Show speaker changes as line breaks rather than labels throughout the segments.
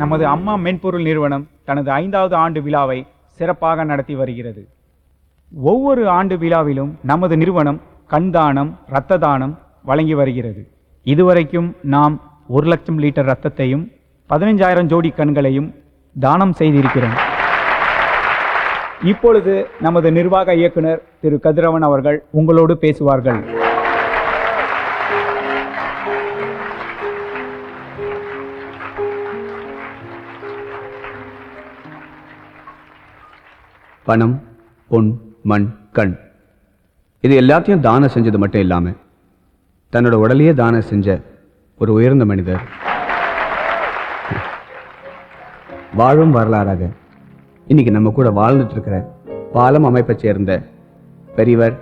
நமது அம்மா மென்பொருள் நிறுவனம் தனது 5வது ஆண்டு விழாவை சிறப்பாக நடத்தி வருகிறது. ஒவ்வொரு ஆண்டு விழாவிலும் நமது நிறுவனம் கண் தானம், இரத்த தானம் வழங்கி வருகிறது. இதுவரைக்கும் நாம் 1 லட்சம் லிட்டர் இரத்தத்தையும் 15,000 ஜோடி கண்களையும் தானம் செய்திருக்கிறோம். இப்பொழுது நமது நிர்வாக இயக்குனர் திரு கதிரவன் அவர்கள் உங்களோடு பேசுவார்கள்.
பணம், பொன், மண், கண் இது எல்லாத்தையும் தானம் செஞ்சது மட்டும் இல்லாம தன்னோட உடலையே தானம் செஞ்ச ஒரு உயர்ந்த மனிதர். வாழும் வரலாறாக இன்னைக்கு நம்ம கூட வாழ்ந்துட்டு இருக்கிற பாலம் அமைப்பை சேர்ந்த பெரியவர்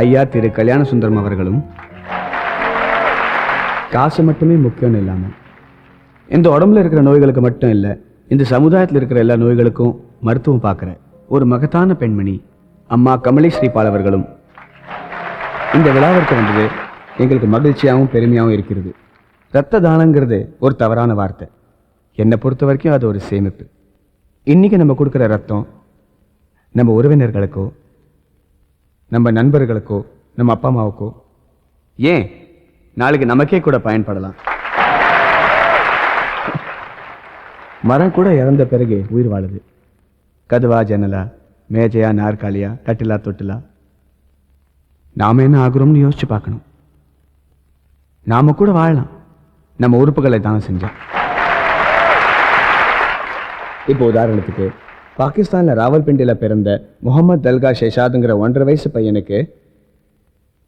ஐயா திரு கல்யாண சுந்தரம் அவர்களும் காசு மட்டுமே முக்கியம்னு இல்லாம இந்த உடம்புல இருக்கிற நோய்களுக்கு மட்டும் இல்லை, இந்த சமுதாயத்தில் இருக்கிற எல்லா நோய்களுக்கும் மருத்துவம் பார்க்குற ஒரு மகத்தான பெண்மணி அம்மா கமலி ஸ்ரீபால் அவர்களும் இந்த விழாவிற்கு வந்தது எங்களுக்கு மகிழ்ச்சியாகவும் பெருமையாகவும் இருக்கிறது. இரத்த தானங்கிறது ஒரு தவறான வார்த்தை. என்னை பொறுத்த வரைக்கும் அது ஒரு சேமிப்பு. இன்னைக்கு நம்ம கொடுக்குற ரத்தம் நம்ம உறவினர்களுக்கோ, நம்ம நண்பர்களுக்கோ, நம்ம அப்பா அம்மாவுக்கோ, ஏன் நாளைக்கு நமக்கே கூட பயன்படலாம். மரம் கூட இறந்த பிறகு உயிர் வாழுது. கதவா, ஜன்னலா, மேஜையா, நாற்காலியா, தட்டிலா, தொட்டிலா, நாம என்ன ஆகுறோம்னு யோசிச்சு பார்க்கணும். நாம கூட வாழலாம் நம்ம உறுப்புகளை தானம் செஞ்சோம். இப்போ உதாரணத்துக்கு பாகிஸ்தான்ல ராவல்பிண்டியில பிறந்த முகமது தல்கா ஷேஷாதுங்கிற 1.5 வயசு பையனுக்கு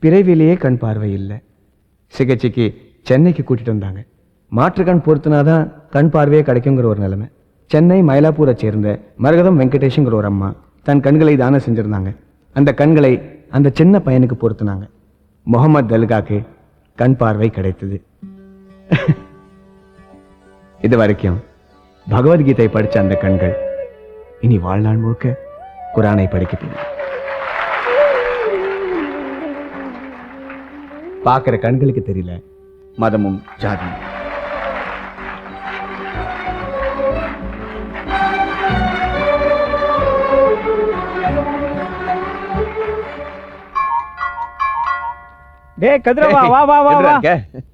பிறவிலேயே கண் பார்வை இல்லை. சிகிச்சைக்கு சென்னைக்கு கூட்டிட்டு வந்தாங்க. மாற்று கண் பொருத்தினாதான் கண் பார்வையே கிடைக்குங்கிற ஒரு நிலைமை. சென்னை மயிலாப்பூரை சேர்ந்த மரகதம் வெங்கடேஷுங்கிற ஒரு அம்மா தன் கண்களை தானம் செஞ்சிருந்தாங்க. அந்த கண்களை அந்த சின்ன பையனுக்கு பொருத்தினாங்க. முகமது தல்காக்கு கண் பார்வை கிடைத்தது. இது வரைக்கும் பகவத்கீதை படிச்ச அந்த கண்கள் இனி வாழ்நாள் முழுக்க குரானை படிக்க போகும். பார்க்கிற கண்களுக்கு தெரியல மதமும் ஜாதியும்.
டேய் கதிரவா, வா வா வா வா.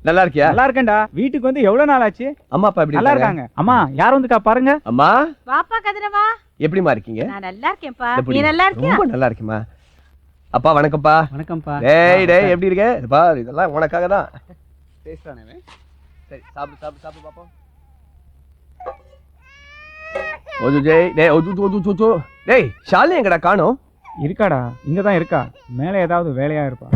நல்லா இருக்கியா?
நல்லா இருக்கேன்டா. வீட்டுக்கு வந்து எவ்வளவு நாள் ஆச்சு?
அம்மா அப்பா எப்படி
நல்லா இருக்காங்க. அம்மா யார் வந்துக்கா பாருங்க.
அம்மா
வாப்பா கதிரவா.
எப்படிமா இருக்கீங்க?
நான் நல்லா இருக்கேன்ப்பா. நீ நல்லா இருக்கியா?
ரொம்ப நல்லா இருக்கேம்மா. அப்பா வணக்கம்ப்பா.
வணக்கம்ப்பா.
டேய் டேய் எப்படி இருக்க? பாரு இதெல்லாம் உனக்காக தான். பேசுறானே. சரி சாப்பிடு சாப்பிடு சாப்பிடு பாப்போம். ஓது ஜெய் டேய் ஓது. டேய் ஷாலினி எங்கடா காணோம்?
இருக்காடா, இங்க தான் இருக்கா. மேலே ஏதாவது வேலையா இருப்பா.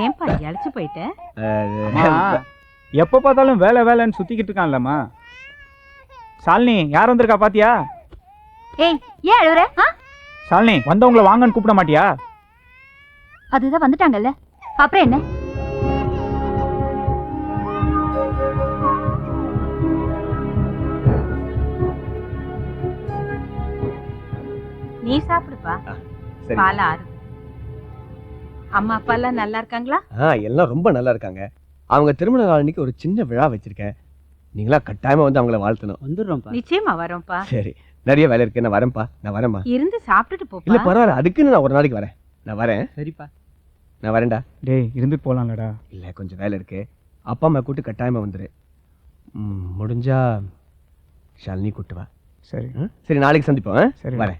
ஏன்பா இழைச்சு போயிட்ட?
எப்ப பார்த்தாலும் வேலை வேலைன்னு சுத்திக்கிட்டு இருக்கான்லம்மா. ஷாலினி யார் வந்திருக்கா பாத்தியா?
ஏய் ஏன் அழுவுற?
ஷாலினி வந்தவங்கள வாங்கன்னு கூப்பிட மாட்டியா?
அதுதான் வந்துட்டாங்கல்ல, அப்புறம் என்ன? நீ சாப்பிடுப்பா. பால் ஆறு. அம்மா அப்பா எல்லாம் நல்லா இருக்காங்களா?
எல்லாம் ரொம்ப நல்லா இருக்காங்க. அவங்க திருமண நாள் அன்னைக்கு ஒரு சின்ன விழா வச்சிருக்கேன். நீங்களா கட்டாயமா வந்து அவங்கள வாழ்த்தணும்.
வந்துடுறோம்ப்பா.
நிச்சயமா வரோம்ப்பா.
சரி, நிறைய வேலை இருக்கு. நான் வரேன்ப்பா. நான் வரேன்ப்பா.
இருந்து சாப்பிட்டுட்டு போப்பா.
இல்ல பரவாயில்ல, அதுக்குன்னு நான் ஒரு நாளைக்கு வரேன். நான் வரேன்.
சரிப்பா,
நான் வரேன்டா.
டேய் இருந்து போலாம்லடா.
இல்ல கொஞ்சம் வேலை இருக்கு. அப்பா அம்மா கூட்டு கட்டாயமா வந்துரு. முடிஞ்சா ஷாலினி கூட்டு வா.
சரி
சரி, நாளைக்கு சந்திப்போம்.
சரி
வரேன்.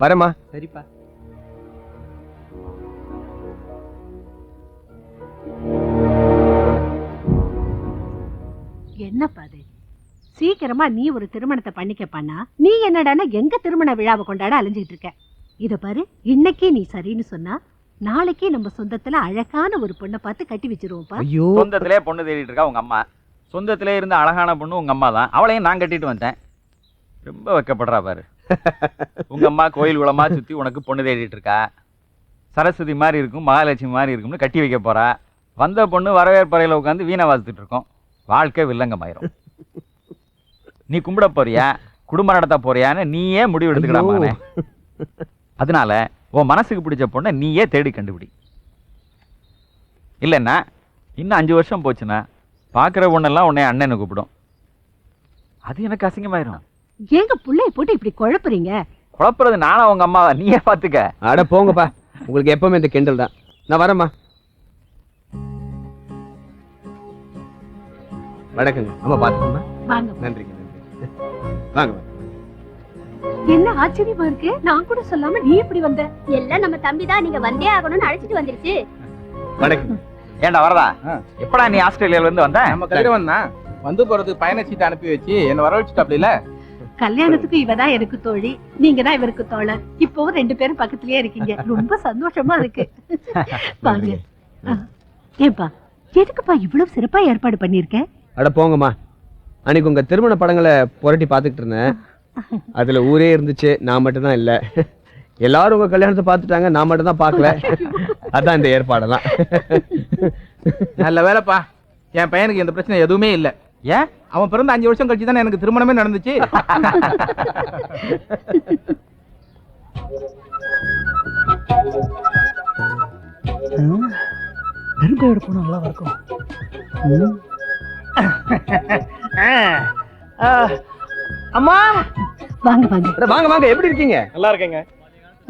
வரேம்மா.
சரிப்பா.
என்னப்பா அது? சீக்கிரமா நீ ஒரு திருமணத்தை பண்ணிக்க பண்ணா, நீ என்னடானா எங்க திருமண விழாவை கொண்டாட அலைஞ்சிட்டு இருக்க. இத பாரு, இன்னைக்கு நீ சரின்னு சொன்னா நாளைக்கே நம்ம சொந்தத்துல அழகான ஒரு பொண்ணை பார்த்து கட்டி வச்சிருவோம்ப்பா.
ஐயோ,
சொந்தத்திலே பொண்ணு தேடிட்டு இருக்கா உங்க அம்மா. சொந்தத்திலே இருந்த அழகான பொண்ணு உங்க அம்மா தான். அவளையும் நான் கட்டிட்டு வந்தேன். ரொம்ப வெக்கப்படுறா பாரு. உங்க அம்மா கோயில் குளமா சுத்தி உனக்கு பொண்ணு தேடிட்டு இருக்கா. சரஸ்வதி மாதிரி இருக்கும், மகாலட்சுமி மாதிரி இருக்கும்னு கட்டி வைக்க போறா. வந்த பொண்ணு வரவேற்பறையில் உட்காந்து வீணை வாசித்துட்டு இருக்கோம். வாழ்க்கை வில்லங்கமாயிரும். நீ கும்பிட போறியா, குடும்பம் நடத்த போறியான்னு நீயே முடிவு எடுத்துக்கலாமானே. அதனால உன் மனசுக்கு பிடிச்ச பொண்ணை நீயே தேடி கண்டுபிடி. இல்லைன்னா இன்னும் 5 வருஷம் போச்சுன்னா பார்க்குற பொண்ணெல்லாம் உன்னை அண்ணன்னு கூப்பிடும். அது எனக்கு அசிங்கமாயிரும்.
ஏங்க புள்ளைய போட்டு இப்படி குழப்புறீங்க?
குழப்புறது நானா உங்க அம்மாவா? நீயே பார்த்துக்க.
அட போங்கப்பா, உங்களுக்கு எப்பவுமே இந்த கிண்டல் தான். நான் வரேம்மா. வணக்கங்க அம்மா, பார்த்துக்கோங்க.
வாங்க.
நன்றிங்க, நன்றி. வாங்க.
என்ன ஆச்சரியமா இருக்கு, நான் கூட சொல்லாம நீ எப்படி வந்த?
எல்லாம் நம்ம தம்பி தான், நீங்க வந்தே ஆகணும்னு அழைச்சிட்டு வந்துருச்சு.
வணக்கம்.
ஏண்டா வரதா, எப்படா நீ ஆஸ்திரேலியால இருந்து வந்த?
நம்ம கதிரவன் தான் வந்து போறதுக்கு பயண சீட்டை அனுப்பி வச்சு என்ன வரவழைச்சிட்டாப்ல.
கல்யாணத்துக்கு இவதான் எனக்கு தோழி, நீங்க தான் இவருக்கு தோழர். இப்பவும் 2 பேரும் பக்கத்துலயே இருக்கீங்க. ரொம்ப சந்தோஷமா இருக்கு. வாங்க. ஏப்பா, எதுக்குப்பா இவ்வளவு சிறப்பா ஏற்பாடு பண்ணிருக்கேன்?
அட போங்கம்மா, அன்னைக்கு உங்க திருமண படங்களை புரட்டி பார்த்துக்கிட்டு இருந்தேன். அதுல ஊரே இருந்துச்சு, நான் மட்டும் தான் இல்ல. எல்லாரும் உங்க கல்யாணத்தை பார்த்துட்டாங்க, நான் மட்டும் தான் பார்க்கல. அதான் இந்த ஏற்பாடெல்லாம்.
நல்ல வேலைப்பா, என் பையனுக்கு எந்த பிரச்சனை எதுவுமே இல்ல.
ஏன்?
அவன் பிறந்த 5 வருஷம் கழிச்சு தானே எனக்கு திருமணமே நடந்துச்சு.
நெருங்கையோட போனா நல்லா இருக்கும். அம்மா,
வாங்க வாங்க
அட வாங்க வாங்க, எப்படி இருக்கீங்க?
நல்லா இருக்கேங்க.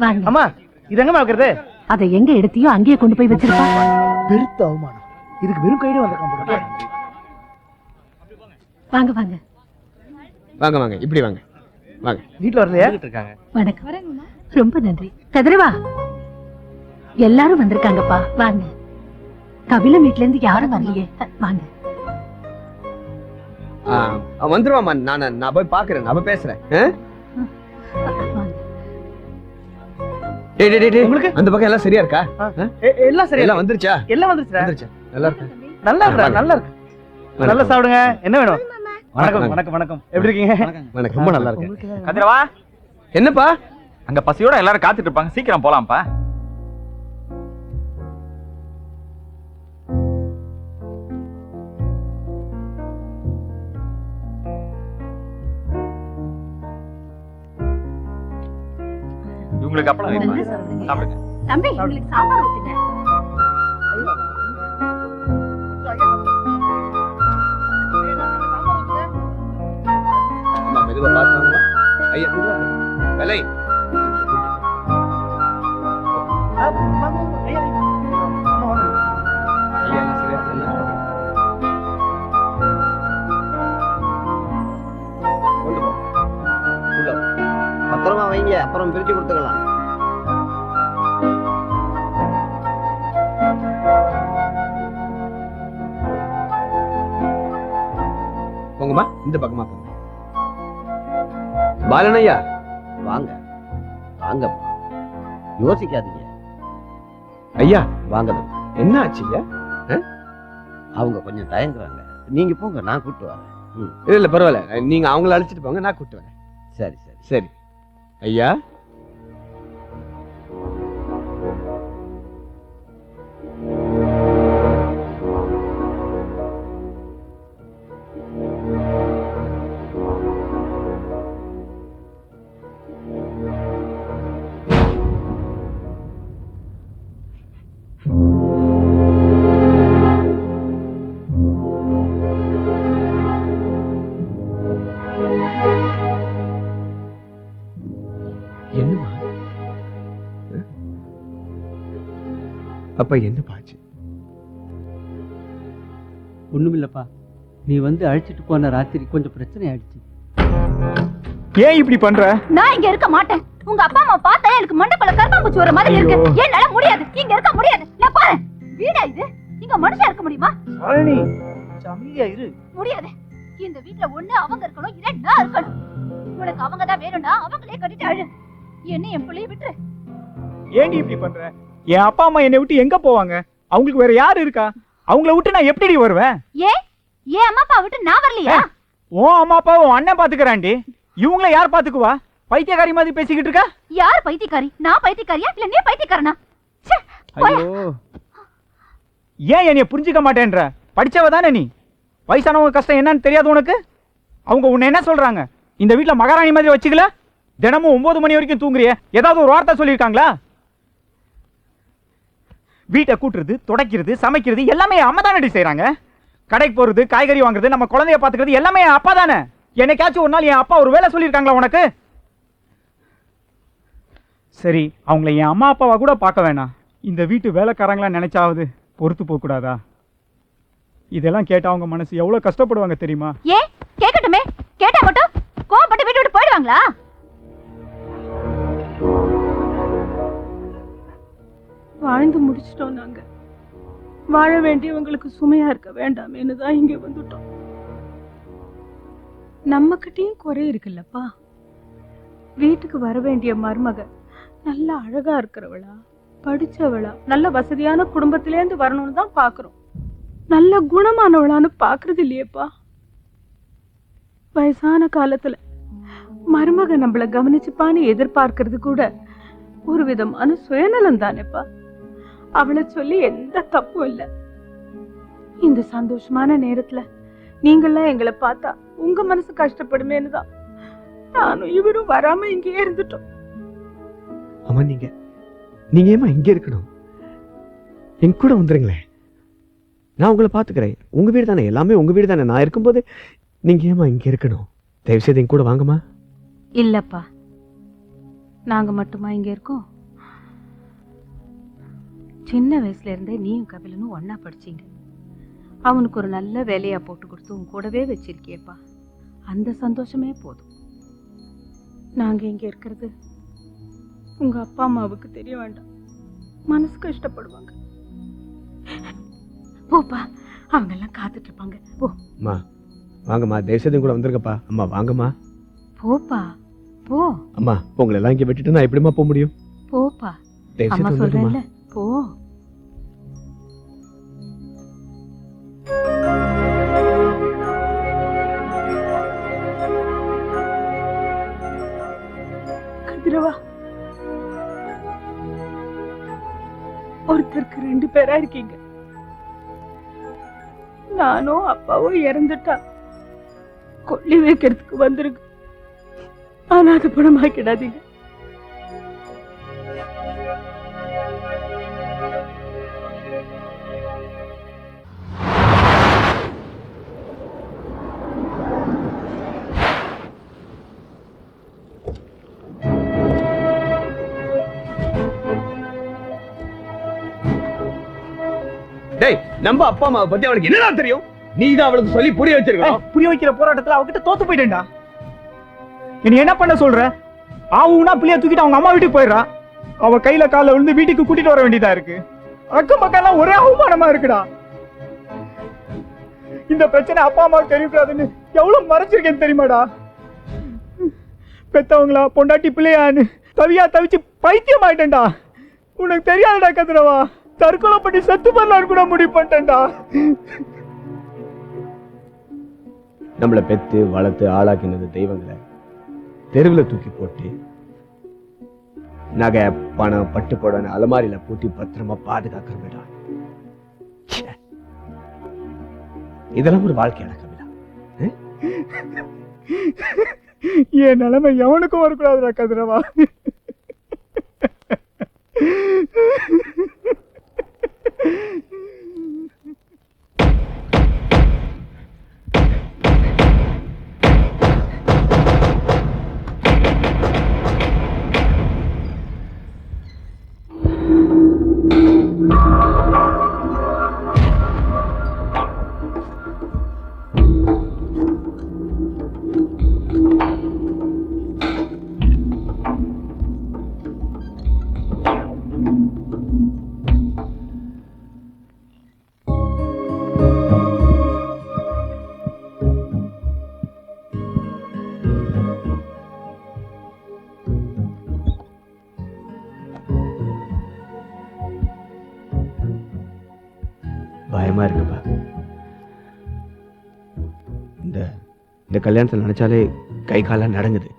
வாங்க.
அம்மா, இது எங்கம்மா வைக்கிறது?
அதை எங்க எடுத்தியோ அங்கேயே கொண்டு போய் வச்சிருப்பா.
பெருத்த அவமானம். இதுக்கு வெறும் கையில வந்திருக்கான்.
வாங்க வாங்க
வாங்க வாங்க, இப்படி வாங்க வாங்க.
வீட்டுல வரலையா?
வணக்கம். ரொம்ப நன்றி. கதிரவா, எல்லாரும் வந்திருக்காங்கப்பா. வாங்க. கபில வீட்ல இருந்து யாரும் வரலையே. வாங்க.
வந்துருவாமா, நான் போய் பாக்குறேன், நான் போய் பேசுறேன்.
வாங்க.
டேய் டேய் டேய்,
உங்களுக்கு?
அந்த பக்கம் எல்லாம் சரியா இருக்கா?
எல்லாம் சரி.
எல்லாம் வந்துருச்சா?
எல்லாம் வந்துருச்சா?
வந்துருச்சா? நல்லா இருக்கு.
நல்லா இருக்கா? நல்லா இருக்கு. நல்லா சாப்பிடுங்க. என்ன வேணும்? வணக்கம்
வணக்கம்.
வணக்கம் வணக்கம். எப்படி இருக்கீங்க?
வணக்கம். ரொம்ப நல்லா இருக்கு.
கதிரவா,
என்னப்பா?
அங்க பசியோட எல்லாரும் காத்துட்டு இருப்பாங்க. சீக்கிரம் போலாம்ப்பா. இவங்களுக்கு அப்பளம் வைப்பா.
நல்லா சாப்பிடுங்க.
சாப்பிடுங்க.
தம்பி, உங்களுக்கு சாம்பார் ஊத்துங்க.
அம்மா மெதுவா பாத்துவாங்க. ஐயா வேலை. ஐயா எல்லாம் சரியா இருக்குல்ல? கொண்டு போ. உள்ள வா.
பத்திரமா வைங்க, அப்புறம் பிரிச்சு கொடுத்துக்கலாம்.
போங்கம்மா, இந்த பக்கமா போங்க. பாலனையா,
வாங்க வாங்கப்பா, யோசிக்காதீங்க.
ஐயா
வாங்க.
என்ன ஆச்சு ஐயா?
அவங்க கொஞ்சம் தயங்குறாங்க, நீங்க போங்க, நான் கூப்பிட்டு வரேன்.
இல்ல இல்ல பரவாயில்ல, நீங்க அவங்கள அழைச்சிட்டு போங்க, நான் கூப்பிட்டு வரேன்.
சரி சரி.
சரி ஐயா. என்னமா? அப்ப என்ன பாச்சு?
ஒண்ணுமில்லப்பா, நீ வந்து அழைச்சிட்டு போன ராத்திரி கொஞ்சம் பிரச்சனை ஆயிடுச்சு.
ஏன் இப்படி பண்ற?
நான் இங்க இருக்க மாட்டேன். உங்க அப்பா அம்மா பார்த்தா எனக்கு மண்டக்குள்ள கருப்பாம்பூச்சி வர மாதிரி இருக்கு. என்னால முடியாது, இங்க இருக்க முடியாது. நான் பாரு, வீடா இது? இங்க மனுஷன் இருக்க முடியுமா?
சாலினி, அமைதியா இரு.
முடியாது. இந்த வீட்ல ஒண்ணு அவங்க இருக்கணும், இல்ல நான் இருக்கணும். உனக்கு அவங்க தான் வேணும்னா அவங்களே கட்டிட்டு அழு. என்ன என் பிள்ளைய விட்டுரு.
ஏன் இப்படி பண்ற? என் அப்பா அம்மா என்னை விட்டு எங்க போவாங்க? அவங்களுக்கு வேற யாரு இருக்கா? அவங்கள விட்டு நான் எப்படி வருவேன்?
ஏன் அம்மா அப்பா விட்டு நான் வரலையா?
உன் அம்மா அப்பா உன் அண்ணன் பாத்துக்கிறாண்டி. இவங்கள யார் பாத்துக்குவா? பைத்தியக்காரி மாதிரி பேசிக்கிட்டு இருக்கா.
யார் பைத்தியக்காரி? நான் பைத்தியக்காரியா இல்ல நீ பைத்தியக்காரனா?
ஐயோ, ஏன் என்னைய புரிஞ்சுக்க மாட்டேன்ற? படிச்சவ தானே நீ. வயசானவங்க கஷ்டம் என்னன்னு தெரியாது உனக்கு? அவங்க உன்னை என்ன சொல்றாங்க? இந்த வீட்டுல மகாராணி மாதிரி வச்சுக்கல? தினமும் 9 மணி வரைக்கும் தூங்குறிய, ஏதாவது ஒரு வார்த்தை சொல்லியிருக்காங்களா? வீட்டை கூட்டுறது, துடைக்கிறது, சமைக்கிறது எல்லாமே அம்மா தானே செய்யறாங்க. கடைக்கு போறது, காய்கறி வாங்குறது, நம்ம குழந்தைய பாத்துக்கிறது எல்லாமே என் அப்பா தானே. என்னைக்காச்சும் ஒரு நாள் என் அப்பா ஒரு வேலை சொல்லியிருக்காங்களா உனக்கு? சரி, அவங்கள என் அம்மா அப்பாவா கூட பார்க்க வேணாம், இந்த வீட்டு வேலைக்காரங்களா நினைச்சாவது பொறுத்து போக கூடாதா? இதெல்லாம் கேட்டா அவங்க மனசு எவ்வளவு கஷ்டப்படுவாங்க தெரியுமா?
கேட்கட்டுமே, கேட்டா மட்டும் கோவப்பட்டு வீட்டு விட்டு போயிடுவாங்களா?
வாழ்ந்து முடிச்சிட்டோம். நாங்க வாழ வேண்டியவங்களுக்கு சுமையா இருக்க வேண்டாமேன்னு தான் இங்க வந்துட்டோம். நம்ம கிட்டயும் குறை இருக்குல்லப்பா. வீட்டுக்கு வர வேண்டிய மருமக நல்ல அழகா இருக்கிறவளா, படிச்சவளா, நல்ல வசதியான குடும்பத்திலேருந்து வரணும்னு தான் பாக்குறோம். நல்ல குணமானவளான்னு பாக்குறது இல்லையேப்பா. வயசான காலத்துல மருமக நம்மள கவனிச்சுப்பான்னு எதிர்பார்க்கறது கூட ஒரு விதமான சுயநலம் தானேப்பா. அவளை சொல்லி எந்த தப்பும் இல்ல. இந்த சந்தோஷமான நேரத்துல நீங்களாம் எங்களை பார்த்தா உங்க மனசு கஷ்டப்படுமேன்னு தான் நானும் இவரும் வராம இங்கே இருந்துட்டோம்.
அம்மா, நீங்க ஏமா இங்க இருக்கணும்? என் கூட வந்துருங்களேன், நான் உங்களை பாத்துக்கிறேன். உங்க வீடு தானே, எல்லாமே உங்க வீடு தானே. நான் இருக்கும்போது நீங்க ஏமா இங்க இருக்கணும்? தயவு செய்து என் கூட வாங்கம்மா.
இல்லப்பா, நாங்க மட்டுமா இங்க இருக்கோம்? சின்ன வயசுல இருந்தே நீயும் கபிலனும் ஒன்னா படிச்சீங்க. அவனுக்கு ஒரு நல்ல வேலையா போட்டு கொடுத்து உன் கூடவே வச்சிருக்கியப்பா. அந்த சந்தோஷமே போதும். நாங்க இங்க இருக்கிறது உங்க அப்பா அம்மாவுக்கு தெரிய வேண்டாம், மனசு கஷ்டப்படுவாங்க. போப்பா, அவங்க எல்லாம் காத்துட்டு இருப்பாங்க. போ.
அம்மா வாங்கம்மா, தயவு செய்து கூட வந்துருங்கப்பா. அம்மா வாங்கம்மா.
போப்பா போ.
அம்மா, உங்களை எல்லாம் இங்க விட்டுட்டு நான் எப்படிமா போக முடியும்?
போப்பா,
தயவு
அம்மா
செய்து வந்துருங்கம்மா.
சொல்றேன்ல, போ. கதிரவா, ஒருத்தருக்கு 2 பேரா இருக்கீங்க. நானும் அப்பாவும் இறந்துட்டா கொல்லி வைக்கிறதுக்கு வந்துருங்க. ஆனா அது பணமாக்கிடாதீங்க.
டேய், நம்ம அப்பா அம்மாவை பத்தி அவளுக்கு என்னடா தெரியும்? நீ தான் அவளுக்கு சொல்லி புரிய வச்சிருக்கணும்.
புரிய வைக்கிற போராட்டத்துல அவகிட்ட தோத்து போயிட்டேன்டா. நீ என்ன பண்ண சொல்ற? ஆவுனா பிள்ளைய தூக்கிட்டு அவங்க அம்மா வீட்டுக்கு போயிடுறா. அவ கையில கால விழுந்து வீட்டுக்கு கூட்டிட்டு வர வேண்டியதா இருக்கு. அக்கம் பக்கம் எல்லாம் ஒரே அவமானமா இருக்குடா. இந்த பிரச்சனை அப்பா அம்மாவுக்கு தெரியக்கூடாதுன்னு எவ்வளவு மறைச்சிருக்கேன்னு தெரியுமாடா? பெத்தவங்களா பொண்டாட்டி பிள்ளையான்னு தவியா தவிச்சு பைத்தியம் ஆயிட்டேன்டா. உனக்கு தெரியாதுடா கதிரவா, தற்கொலை பண்ணி செத்து பண்ணலான்னு கூட முடிவு பண்ணிட்டேன்டா.
நம்மளை பெத்து வளர்த்து ஆளாக்கினது தெய்வங்களை தெருவில் தூக்கி போட்டு நகை பணம் பட்டு போடன்னு அலமாரியில பூட்டி பத்திரமா பாதுகாக்கிறோமேடா. இதெல்லாம் ஒரு வாழ்க்கையான கவிதா.
என் நிலைமை எவனுக்கும் வரக்கூடாதுடா கதிரவா.
இந்த கல்யாணத்தில் நினைச்சாலே கை காலாம் நடங்குது.